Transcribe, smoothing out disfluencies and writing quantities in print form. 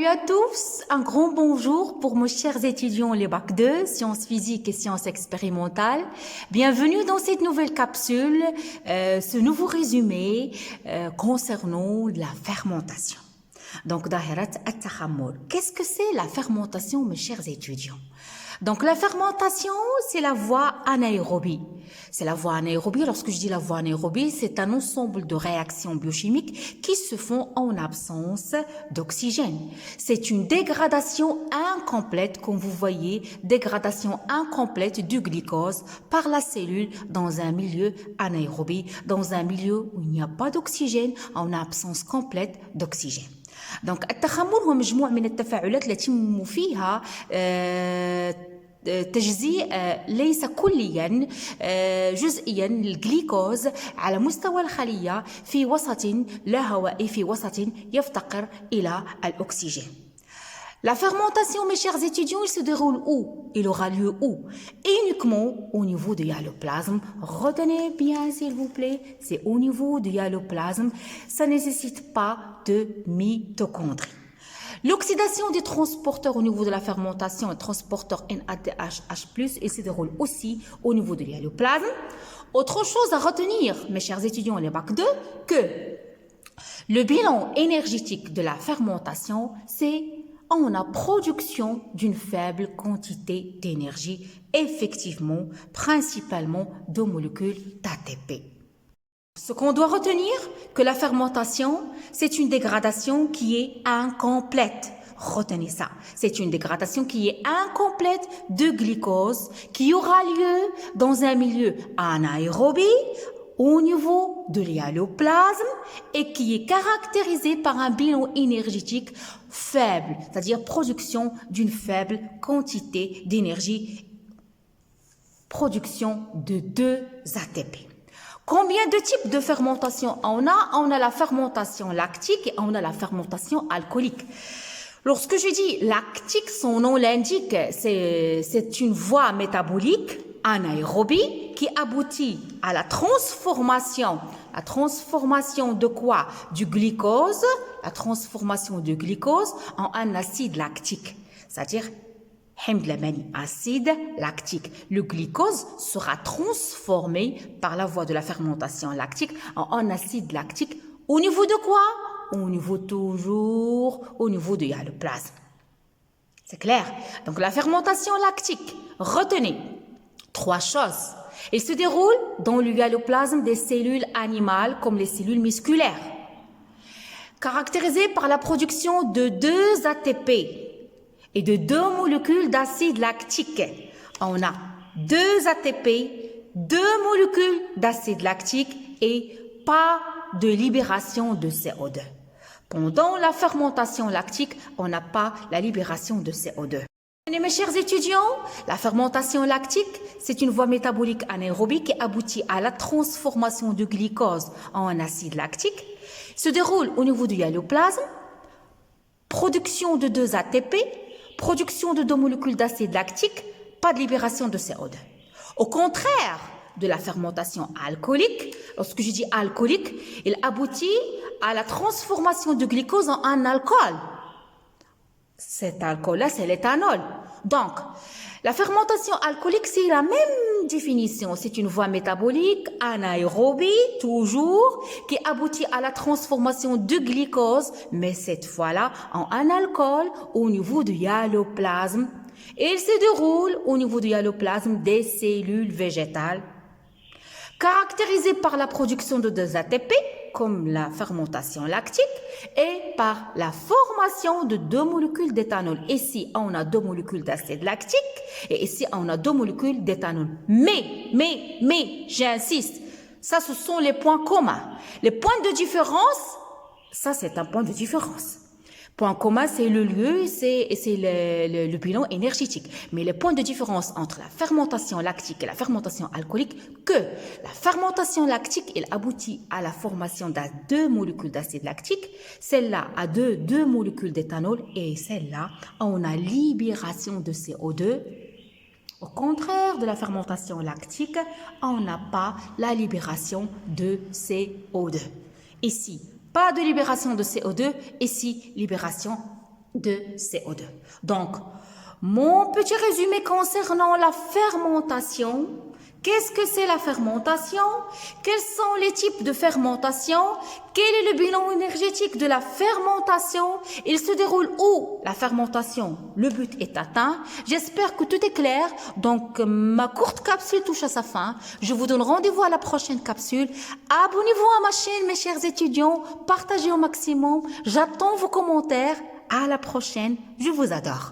à tous, un grand bonjour pour mes chers étudiants les bac 2, sciences physiques et sciences expérimentales. Bienvenue dans cette nouvelle capsule, ce nouveau résumé concernant la fermentation. Donc, dahirat at-takhammul. Qu'est-ce que c'est la fermentation, mes chers étudiants? Donc, la fermentation, c'est la voie anaérobie. C'est la voie anaérobie. Lorsque je dis la voie anaérobie, c'est un ensemble de réactions biochimiques qui se font en absence d'oxygène. C'est une dégradation incomplète, comme vous voyez, dégradation incomplète du glucose par la cellule dans un milieu anaérobie, dans un milieu où il n'y a pas d'oxygène, en absence complète d'oxygène. دونك التخمر هو مجموع من التفاعلات التي يتم فيها تجزيء ليس كليا جزئيا الجليكوز على مستوى الخلية في وسط لا هوائي في وسط يفتقر إلى الأكسجين. La fermentation, mes chers étudiants, il se déroule où? Il aura lieu où? Uniquement au niveau du hyaloplasme. Retenez bien, s'il vous plaît, c'est au niveau du hyaloplasme. Ça ne nécessite pas de mitochondries. L'oxydation des transporteurs au niveau de la fermentation, le transporteur NADH+, il se déroule aussi au niveau de l'hyaloplasme. Autre chose à retenir, mes chers étudiants, les bac 2, que le bilan énergétique de la fermentation, c'est on a production d'une faible quantité d'énergie, effectivement, principalement de molécules d'ATP. Ce qu'on doit retenir, que la fermentation, c'est une dégradation qui est incomplète. Retenez ça. C'est une dégradation qui est incomplète de glucose qui aura lieu dans un milieu anaérobie, au niveau de l'hyaloplasme et qui est caractérisé par un bilan énergétique faible, c'est-à-dire production d'une faible quantité d'énergie, production de 2 ATP. Combien de types de fermentation on a? On a la fermentation lactique et on a la fermentation alcoolique. Lorsque je dis lactique, son nom l'indique, c'est une voie métabolique anaérobie qui aboutit à la transformation de quoi? Du glucose, la transformation du glucose en un acide lactique, c'est-à-dire acide lactique. Le glucose sera transformé par la voie de la fermentation lactique en un acide lactique au niveau de quoi? Au niveau toujours, au niveau du hyaloplasme. C'est clair? Donc la fermentation lactique, retenez 3 choses. Il se déroule dans le hyaloplasme des cellules animales comme les cellules musculaires, caractérisées par la production de 2 ATP et de 2 molécules d'acide lactique. On a 2 ATP, 2 molécules d'acide lactique et pas de libération de CO2. Pendant la fermentation lactique, on n'a pas la libération de CO2. Mes chers étudiants, la fermentation lactique, c'est une voie métabolique anaérobie qui aboutit à la transformation du glucose en un acide lactique, se déroule au niveau du hyaloplasme, production de 2 ATP, production de 2 molécules d'acide lactique, pas de libération de CO2. Au contraire de la fermentation alcoolique, lorsque je dis alcoolique, il aboutit à la transformation du glucose en un alcool. Cet alcool-là, c'est l'éthanol. Donc, la fermentation alcoolique, c'est la même définition. C'est une voie métabolique anaérobie, toujours, qui aboutit à la transformation du glucose, mais cette fois-là, en un alcool au niveau du hyaloplasme. Et il se déroule au niveau du hyaloplasme des cellules végétales, caractérisées par la production de 2 ATP, comme la fermentation lactique, et par la formation de 2 molécules d'éthanol. Ici, on a 2 molécules d'acide lactique, et ici, on a 2 molécules d'éthanol. Mais, j'insiste, ça, ce sont les points communs. Les points de différence, ça, c'est un point de différence. Point commun, c'est le lieu, c'est le bilan énergétique. Mais les points de différence entre la fermentation lactique et la fermentation alcoolique, que la fermentation lactique, elle aboutit à la formation de 2 molécules d'acide lactique, celle-là a 2 molécules d'éthanol et celle-là, on a libération de CO2. Au contraire de la fermentation lactique, on n'a pas la libération de CO2. Ici, pas de libération de CO2, ici, libération de CO2. Donc, mon petit résumé concernant la fermentation. Qu'est-ce que c'est la fermentation? Quels sont les types de fermentation? Quel est le bilan énergétique de la fermentation? Il se déroule où la fermentation? Le but est atteint. J'espère que tout est clair. Donc, ma courte capsule touche à sa fin. Je vous donne rendez-vous à la prochaine capsule. Abonnez-vous à ma chaîne, mes chers étudiants. Partagez au maximum. J'attends vos commentaires. À la prochaine. Je vous adore.